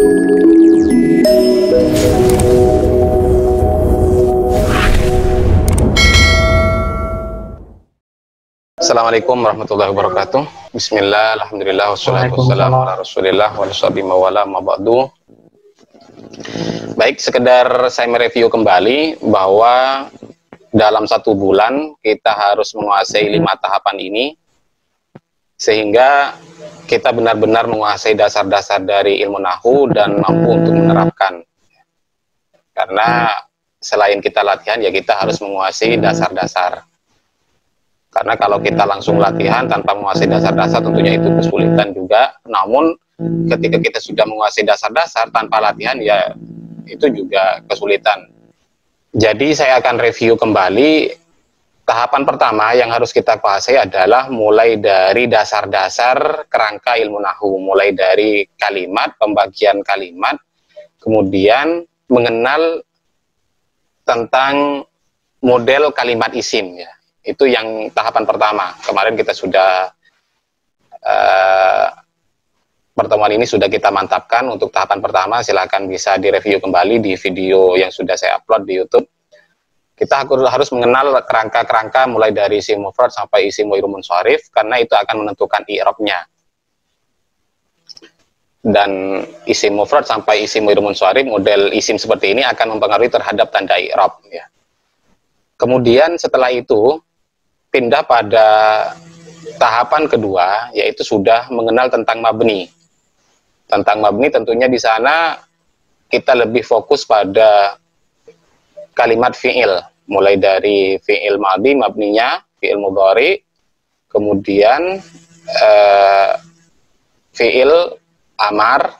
Assalamualaikum warahmatullahi wabarakatuh. Bismillah, alhamdulillah, wassalatu wassalamu ala rasulillah wa sahbihi mawala maba'du. Baik, sekedar saya mereview kembali bahwa dalam 1 bulan kita harus menguasai 5 tahapan ini, sehingga kita benar-benar menguasai dasar-dasar dari ilmu nahwu dan mampu untuk menerapkan. Karena selain kita latihan, ya kita harus menguasai dasar-dasar. Karena kalau kita langsung latihan tanpa menguasai dasar-dasar, tentunya itu kesulitan juga. Namun ketika kita sudah menguasai dasar-dasar tanpa latihan, ya itu juga kesulitan. Jadi saya akan review kembali. Tahapan pertama yang harus kita kuasai adalah mulai dari dasar-dasar kerangka ilmu nahwu, mulai dari kalimat, pembagian kalimat, kemudian mengenal tentang model kalimat isim, ya. Itu yang tahapan pertama. Kemarin kita sudah pertemuan ini sudah kita mantapkan untuk tahapan pertama. Silahkan bisa direview kembali di video yang sudah saya upload di YouTube. Kita harus mengenal kerangka-kerangka mulai dari isim mufrad sampai isim ghairul munsharif, karena itu akan menentukan i'rabnya. Dan isim mufrad sampai isim ghairul munsharif, model isim seperti ini akan mempengaruhi terhadap tanda i'rab, ya. Kemudian setelah itu pindah pada tahapan kedua, yaitu sudah mengenal tentang mabni. Tentang mabni tentunya di sana kita lebih fokus pada kalimat fi'il, mulai dari fi'il madhi, mabninya, fi'il mudhari, kemudian fi'il amar.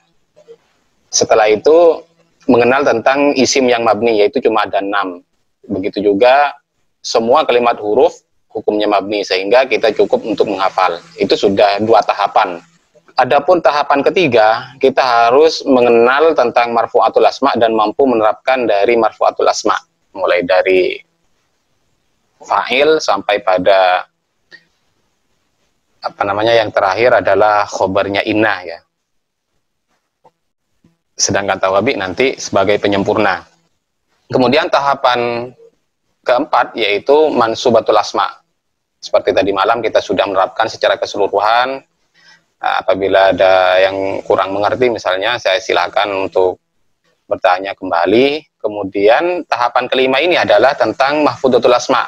Setelah itu mengenal tentang isim yang mabni, yaitu cuma ada 6. Begitu juga semua kalimat huruf hukumnya mabni, sehingga kita cukup untuk menghafal. Itu sudah 2 tahapan. Adapun tahapan ketiga, kita harus mengenal tentang marfu'atul asma dan mampu menerapkan dari marfu'atul asma, mulai dari fa'il sampai pada yang terakhir adalah khobarnya inna, ya. Sedangkan tawabi nanti sebagai penyempurna. Kemudian tahapan keempat yaitu mansubatul asma. Seperti tadi malam kita sudah menerapkan secara keseluruhan. Apabila ada yang kurang mengerti misalnya, saya silakan untuk bertanya kembali. Kemudian tahapan kelima ini adalah tentang mahfudzatul asma.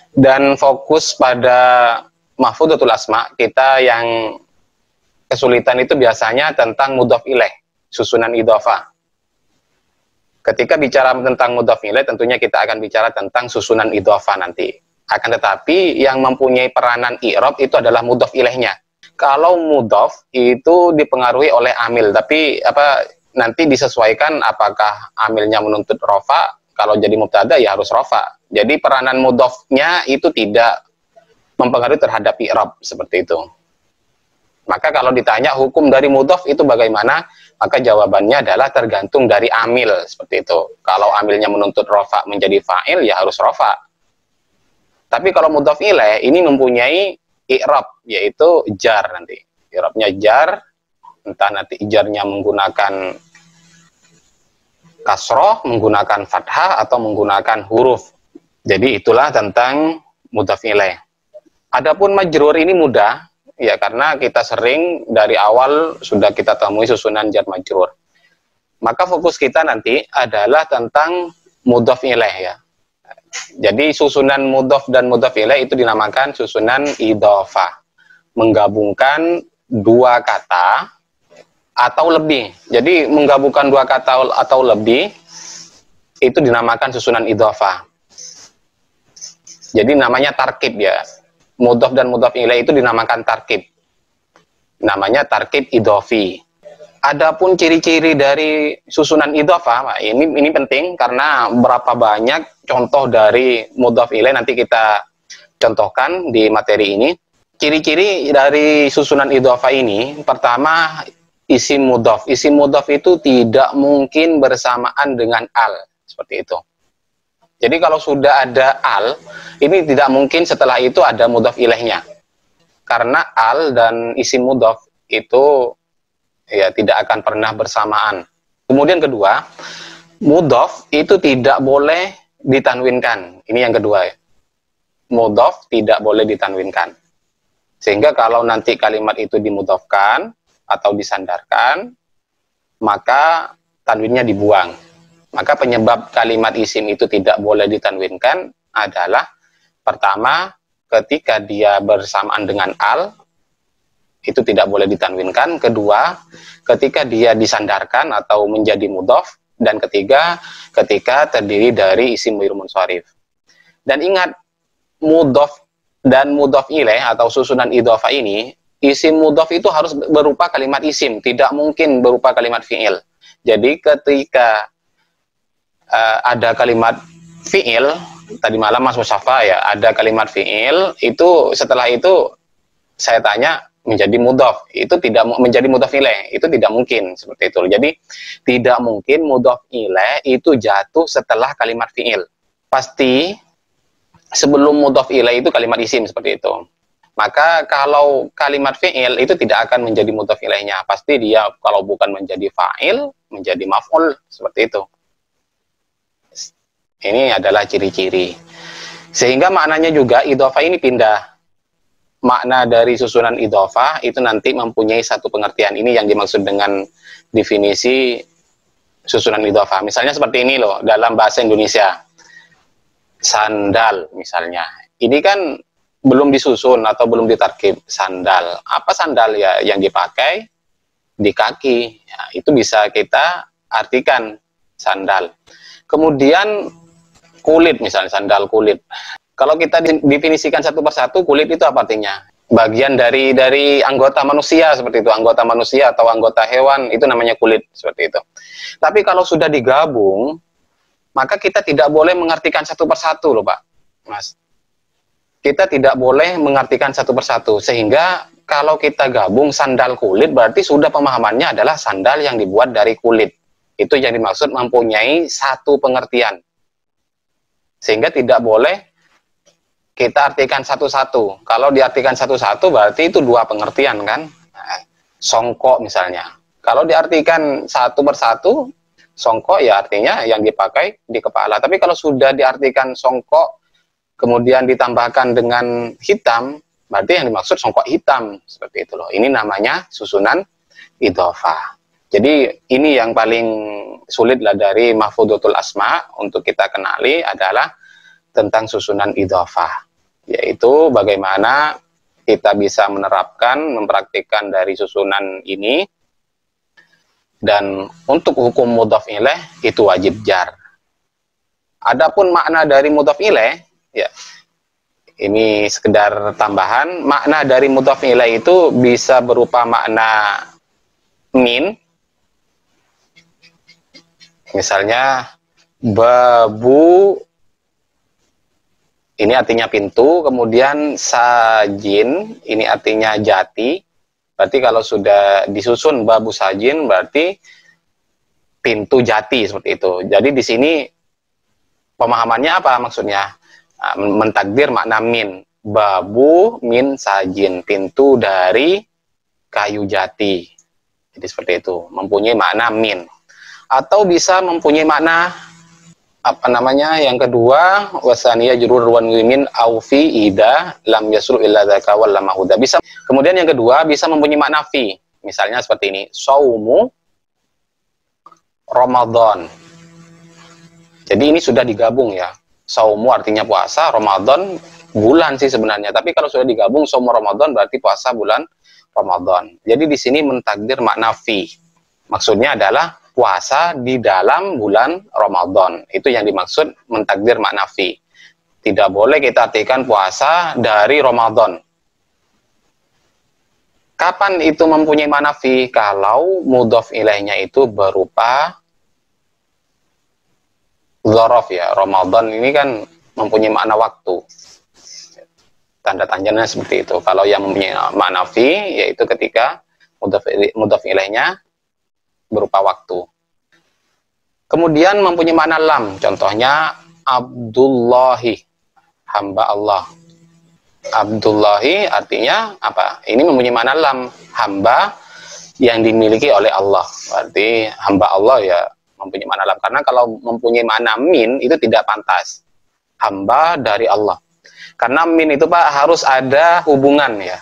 Dan fokus pada mahfudzatul asma, kita yang kesulitan itu biasanya tentang mudhaf ilaih, susunan idhofah. Ketika bicara tentang mudhaf ilaih, tentunya kita akan bicara tentang susunan idhofah nanti. Akan tetapi yang mempunyai peranan i'rab itu adalah mudhaf ilaihnya. Kalau mudhaf itu dipengaruhi oleh amil, tapi nanti disesuaikan apakah amilnya menuntut rofa. Kalau jadi mubtada ya harus rofa. Jadi peranan mudhafnya itu tidak mempengaruhi terhadap i'rab, seperti itu. Maka kalau ditanya hukum dari mudhaf itu bagaimana, maka jawabannya adalah tergantung dari amil, seperti itu. Kalau amilnya menuntut rofa menjadi fa'il, ya harus rofa. Tapi kalau mudhaf ilaih ini mempunyai i'rab, yaitu jar nanti. I'rabnya jar, entah nanti jarnya menggunakan kasroh, menggunakan fathah, atau menggunakan huruf. Jadi itulah tentang mudhaf ilaih. Adapun majrur ini mudah, ya, karena kita sering dari awal sudah kita temui susunan jar majrur. Maka fokus kita nanti adalah tentang mudhaf ilaih, ya. Jadi susunan mudhaf dan mudhaf ilaih itu dinamakan susunan idhofah. Menggabungkan 2 kata atau lebih. Jadi menggabungkan 2 kata atau lebih itu dinamakan susunan idhofah. Jadi namanya tarkib, ya. Mudhaf dan mudhaf ilaih itu dinamakan tarkib. Namanya tarkib idhofi. Adapun ciri-ciri dari susunan idhofah, ini penting karena berapa banyak contoh dari mudhaf ilaih nanti kita contohkan di materi ini. Ciri-ciri dari susunan idhofah ini, pertama isim mudhaf. Isim mudhaf itu tidak mungkin bersamaan dengan al, seperti itu. Jadi kalau sudah ada al, ini tidak mungkin setelah itu ada mudhaf ilaihnya. Karena al dan isim mudhaf itu ya tidak akan pernah bersamaan. Kemudian kedua, mudhof itu tidak boleh ditanwinkan. Ini yang kedua ya. Mudhof tidak boleh ditanwinkan. Sehingga kalau nanti kalimat itu dimudhofkan atau disandarkan, maka tanwinnya dibuang. Maka penyebab kalimat isim itu tidak boleh ditanwinkan adalah pertama, ketika dia bersamaan dengan al, itu tidak boleh ditanwinkan. Kedua, ketika dia disandarkan atau menjadi mudhof. Dan ketiga, ketika terdiri dari isim dhamir munsharif. Dan ingat, mudhof dan mudhof ilaih atau susunan idhofah ini, isim mudhof itu harus berupa kalimat isim, tidak mungkin berupa kalimat fi'il. Jadi ketika ada kalimat fi'il, tadi malam Mas Musyafa ya, ada kalimat fi'il, itu setelah itu saya tanya menjadi mudhof, itu tidak menjadi mudhof ilaih, itu tidak mungkin seperti itu. Jadi tidak mungkin mudhof ilaih itu jatuh setelah kalimat fi'il. Pasti sebelum mudhof ilaih itu kalimat isim seperti itu. Maka kalau kalimat fi'il itu tidak akan menjadi mudhof ilaihnya, pasti dia kalau bukan menjadi fa'il, menjadi maf'ul seperti itu. Ini adalah ciri-ciri. Sehingga maknanya juga idhofah ini pindah. Makna dari susunan idhofah itu nanti mempunyai satu pengertian. Ini yang dimaksud dengan definisi susunan idhofah. Misalnya seperti ini loh, dalam bahasa Indonesia. Sandal misalnya. Ini kan belum disusun atau belum ditarkib. Sandal. Apa sandal ya yang dipakai di kaki? Ya, itu bisa kita artikan sandal. Kemudian kulit misalnya, sandal kulit. Kalau kita definisikan satu persatu, kulit itu apa artinya? Bagian dari anggota manusia seperti itu, anggota manusia atau anggota hewan, itu namanya kulit seperti itu. Tapi kalau sudah digabung, maka kita tidak boleh mengartikan satu persatu loh Pak, Mas. Kita tidak boleh mengartikan satu persatu, sehingga kalau kita gabung sandal kulit, berarti sudah pemahamannya adalah sandal yang dibuat dari kulit. Itu yang dimaksud mempunyai satu pengertian. Sehingga tidak boleh kita artikan satu-satu. Kalau diartikan satu-satu berarti itu dua pengertian kan. Nah, songkok misalnya. Kalau diartikan satu persatu, songkok ya artinya yang dipakai di kepala. Tapi kalau sudah diartikan songkok, kemudian ditambahkan dengan hitam, berarti yang dimaksud songkok hitam. Seperti itu loh. Ini namanya susunan idhofah. Jadi ini yang paling sulit lah dari mahfudzatul asma untuk kita kenali adalah tentang susunan idhofah, yaitu bagaimana kita bisa menerapkan, mempraktikkan dari susunan ini. Dan untuk hukum mudhof ilaih itu wajib jar. Adapun makna dari mudhof ilaih, ya ini sekedar tambahan, makna dari mudhof ilaih itu bisa berupa makna min. Misalnya babu, ini artinya pintu, kemudian sajin, ini artinya jati. Berarti kalau sudah disusun babu sajin, berarti pintu jati, seperti itu. Jadi di sini pemahamannya apa maksudnya? Mentakdir makna min. Babu min sajin, pintu dari kayu jati. Jadi seperti itu, mempunyai makna min. Atau bisa mempunyai makna apa namanya yang kedua, wasaniya jurur wan min aufi ida lam yasru illa dzaka wal lamahuda. Bisa. Kemudian yang kedua bisa mempunyai makna fi. Misalnya seperti ini, saumu Ramadan. Jadi ini sudah digabung ya. Saumu artinya puasa, Ramadan bulan sih sebenarnya. Tapi kalau sudah digabung saumu Ramadan berarti puasa bulan Ramadan. Jadi di sini mentakdir makna fi. Maksudnya adalah puasa di dalam bulan Ramadan. Itu yang dimaksud mentakdir makna fi. Tidak boleh kita artikan puasa dari Ramadan. Kapan itu mempunyai makna fi? Kalau mudhof ilaihnya itu berupa dzaraf ya. Ramadan ini kan mempunyai makna waktu. Tanda tanyanya seperti itu. Kalau yang mempunyai makna fi yaitu ketika mudhof ilaihnya berupa waktu. Kemudian mempunyai makna lam, contohnya Abdullahi, hamba Allah. Abdullahi artinya apa? Ini mempunyai makna lam, hamba yang dimiliki oleh Allah. Berarti hamba Allah ya mempunyai makna lam. Karena kalau mempunyai makna min itu tidak pantas. Hamba dari Allah. Karena min itu Pak harus ada hubungan ya.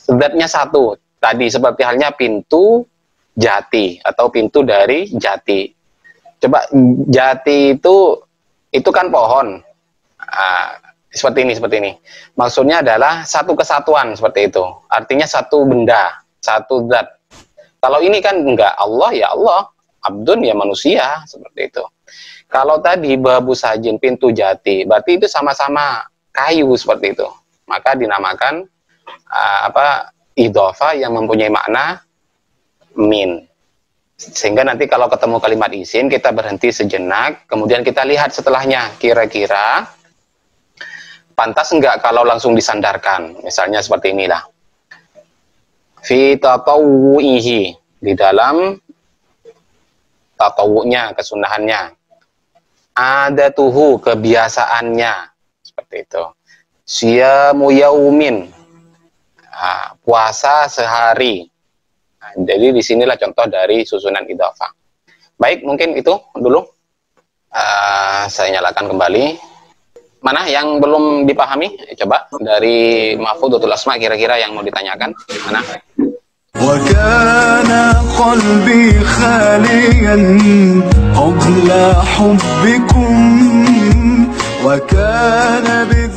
Zatnya satu. Tadi seperti halnya pintu jati atau pintu dari jati. Coba jati itu kan pohon. Seperti ini. Maksudnya adalah satu kesatuan seperti itu. Artinya satu benda, satu zat. Kalau ini kan enggak, Allah ya Allah, abdun ya manusia, seperti itu. Kalau tadi babu sajin, pintu jati, berarti itu sama-sama kayu seperti itu. Maka dinamakan idhofah yang mempunyai makna min. Sehingga nanti kalau ketemu kalimat isim, kita berhenti sejenak, kemudian kita lihat setelahnya, kira-kira pantas enggak kalau langsung disandarkan. Misalnya seperti inilah. Fi tatawu'ihi, di dalam tatawu'nya, kesunahannya. Adatuhu, kebiasaannya. Seperti itu. Siyamu yaumin, puasa sehari. Jadi disinilah contoh dari susunan idhofah. Baik, mungkin itu dulu. Saya nyalakan kembali. Mana yang belum dipahami? Coba dari Mahfudzatul Asma kira-kira yang mau ditanyakan. Mana? Wa kana qalbi khaliyan qabla hubbikum wa kana bi